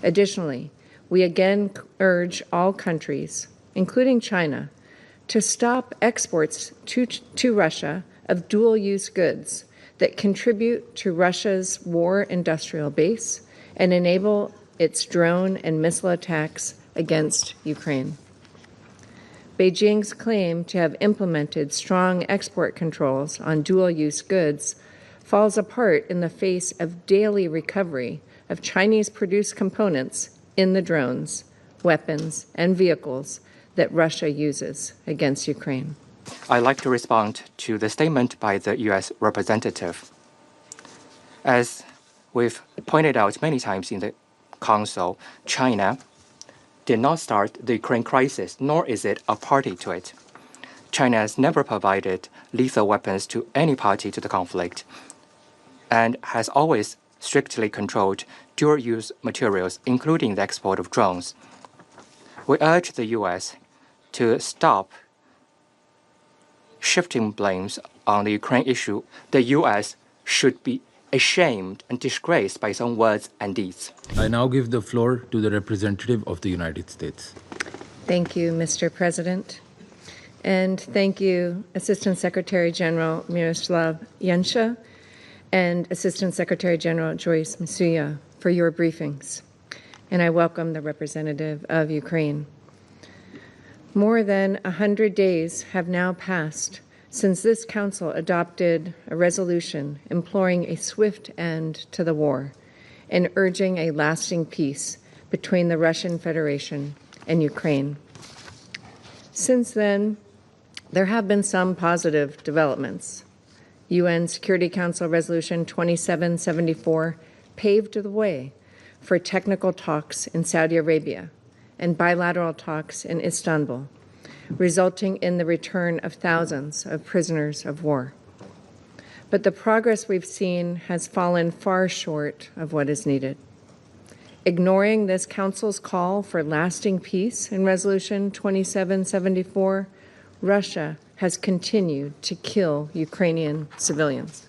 Additionally, we again urge all countries, including China, to stop exports to Russia of dual-use goods that contribute to Russia's war industrial base and enable its drone and missile attacks against Ukraine. Beijing's claim to have implemented strong export controls on dual-use goods falls apart in the face of daily recovery of Chinese-produced components in the drones, weapons, and vehicles that Russia uses against Ukraine. I'd like to respond to the statement by the U.S. representative. As we've pointed out many times in the Council, China did not start the Ukraine crisis, nor is it a party to it. China has never provided lethal weapons to any party to the conflict and has always strictly controlled dual-use materials, including the export of drones. We urge the U.S. to stop shifting blames on the Ukraine issue. The U.S. should be ashamed and disgraced by its own words and deeds. I now give the floor to the representative of the United States. Thank you, Mr. President. And thank you, Assistant Secretary General Miroslav Yensha and Assistant Secretary General Joyce Masuya for your briefings. And I welcome the representative of Ukraine. More than 100 days have now passed since this Council adopted a resolution imploring a swift end to the war and urging a lasting peace between the Russian Federation and Ukraine. Since then, there have been some positive developments. UN Security Council Resolution 2774 paved the way for technical talks in Saudi Arabia and bilateral talks in Istanbul, resulting in the return of thousands of prisoners of war. But the progress we've seen has fallen far short of what is needed. Ignoring this Council's call for lasting peace in Resolution 2774, Russia has continued to kill Ukrainian civilians.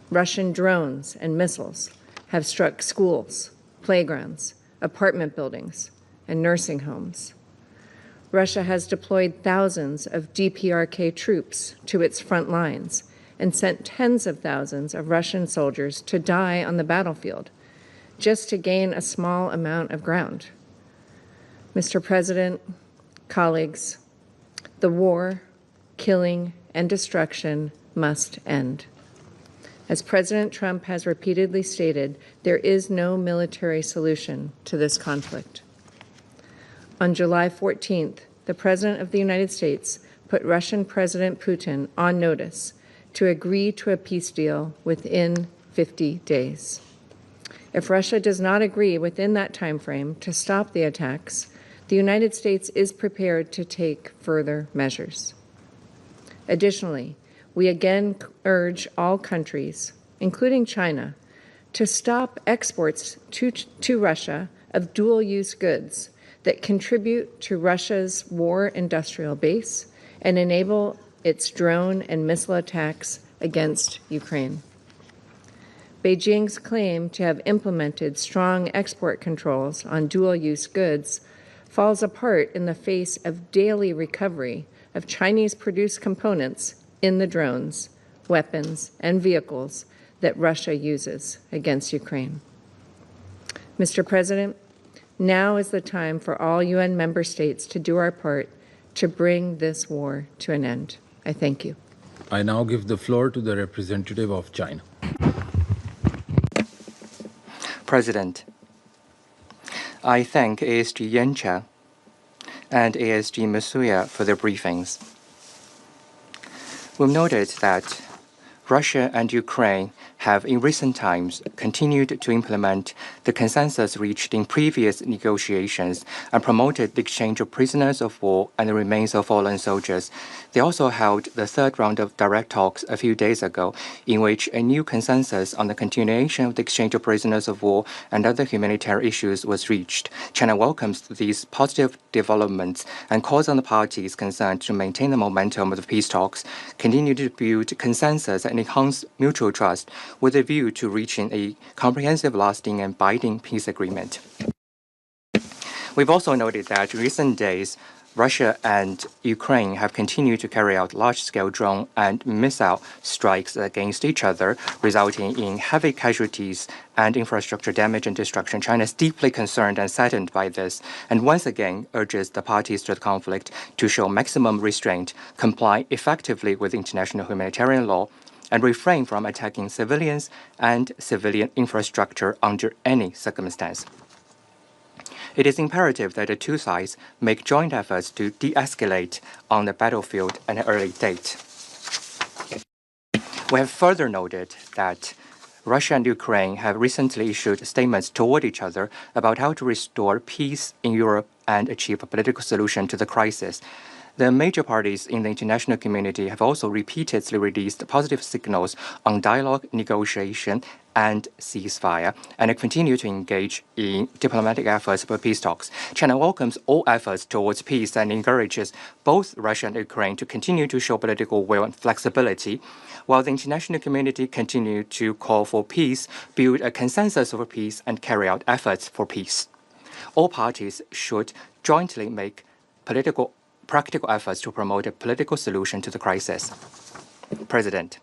Russian drones and missiles have struck schools, playgrounds, apartment buildings, and nursing homes. Russia has deployed thousands of DPRK troops to its front lines and sent tens of thousands of Russian soldiers to die on the battlefield just to gain a small amount of ground. Mr. President, colleagues, the war, killing, and destruction must end. As President Trump has repeatedly stated, there is no military solution to this conflict. On July 14th, the President of the United States put Russian President Putin on notice to agree to a peace deal within 50 days. If Russia does not agree within that time frame to stop the attacks, the United States is prepared to take further measures. Additionally, we again urge all countries, including China, to stop exports to Russia of dual-use goods that contribute to Russia's war industrial base and enable its drone and missile attacks against Ukraine. Beijing's claim to have implemented strong export controls on dual-use goods falls apart in the face of daily recovery of Chinese-produced components in the drones, weapons, and vehicles that Russia uses against Ukraine. Mr. President, now is the time for all UN member states to do our part to bring this war to an end. I thank you. I now give the floor to the representative of China. President, I thank ASG Yensha and ASG Masuya for their briefings. We've noted that Russia and Ukraine have in recent times continued to implement the consensus reached in previous negotiations and promoted the exchange of prisoners of war and the remains of fallen soldiers. They also held the third round of direct talks a few days ago, in which a new consensus on the continuation of the exchange of prisoners of war and other humanitarian issues was reached. China welcomes these positive developments and calls on the parties concerned to maintain the momentum of the peace talks, continue to build consensus and enhance mutual trust, with a view to reaching a comprehensive, lasting, and binding peace agreement. We've also noted that in recent days, Russia and Ukraine have continued to carry out large-scale drone and missile strikes against each other, resulting in heavy casualties and infrastructure damage and destruction. China is deeply concerned and saddened by this, and once again urges the parties to the conflict to show maximum restraint, comply effectively with international humanitarian law, and refrain from attacking civilians and civilian infrastructure under any circumstance. It is imperative that the two sides make joint efforts to de-escalate on the battlefield at an early date. We have further noted that Russia and Ukraine have recently issued statements toward each other about how to restore peace in Europe and achieve a political solution to the crisis. The major parties in the international community have also repeatedly released positive signals on dialogue, negotiation, and ceasefire, and continue to engage in diplomatic efforts for peace talks. China welcomes all efforts towards peace and encourages both Russia and Ukraine to continue to show political will and flexibility, while the international community continue to call for peace, build a consensus over peace, and carry out efforts for peace. All parties should jointly make practical efforts to promote a political solution to the crisis. President,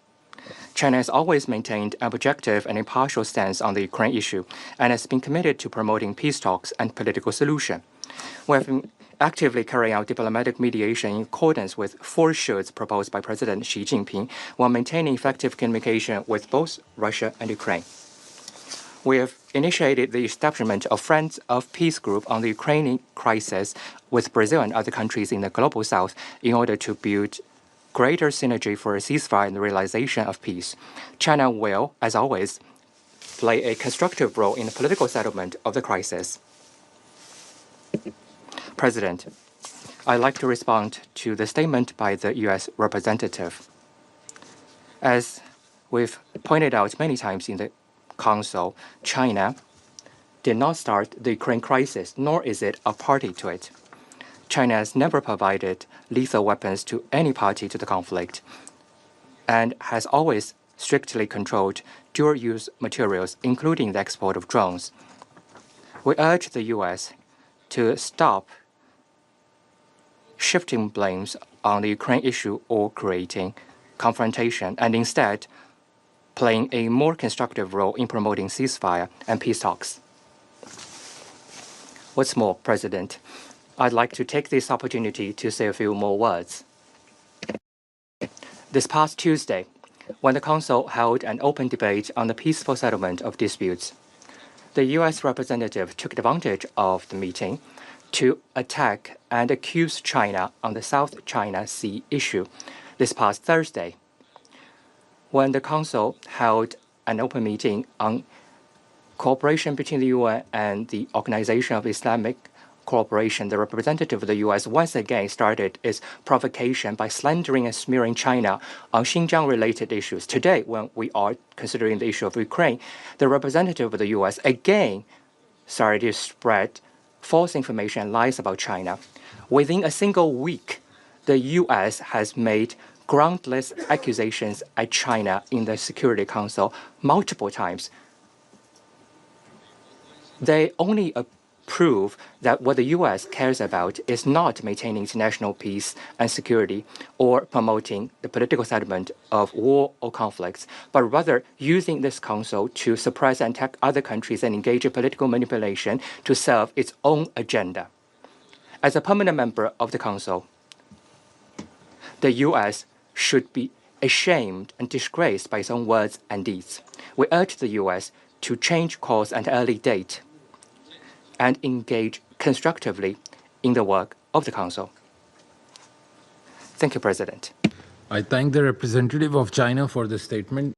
China has always maintained an objective and impartial stance on the Ukraine issue and has been committed to promoting peace talks and political solution. We have been actively carrying out diplomatic mediation in accordance with 4 shoulds proposed by President Xi Jinping while maintaining effective communication with both Russia and Ukraine. We have initiated the establishment of Friends of Peace Group on the Ukrainian crisis with Brazil and other countries in the Global South in order to build greater synergy for a ceasefire and the realization of peace. China will, as always, play a constructive role in the political settlement of the crisis. President, I'd like to respond to the statement by the U.S. representative. As we've pointed out many times in the Council, China did not start the Ukraine crisis, nor is it a party to it. China has never provided lethal weapons to any party to the conflict and has always strictly controlled dual-use materials, including the export of drones. We urge the U.S. to stop shifting blames on the Ukraine issue or creating confrontation, and instead playing a more constructive role in promoting ceasefire and peace talks. What's more, President, I'd like to take this opportunity to say a few more words. This past Tuesday, when the Council held an open debate on the peaceful settlement of disputes, the U.S. representative took advantage of the meeting to attack and accuse China on the South China Sea issue this past Thursday. When the Council held an open meeting on cooperation between the UN and the Organization of Islamic Cooperation, the representative of the U.S. once again started its provocation by slandering and smearing China on Xinjiang-related issues. Today, when we are considering the issue of Ukraine, the representative of the U.S. again started to spread false information and lies about China. Within a single week, the U.S. has made groundless accusations at China in the Security Council multiple times. They only prove that what the U.S. cares about is not maintaining international peace and security or promoting the political settlement of war or conflicts, but rather using this council to suppress and attack other countries and engage in political manipulation to serve its own agenda. As a permanent member of the council, the U.S. should be ashamed and disgraced by its own words and deeds. We urge the U.S. to change course at an early date and engage constructively in the work of the Council. Thank you, President. I thank the representative of China for the statement.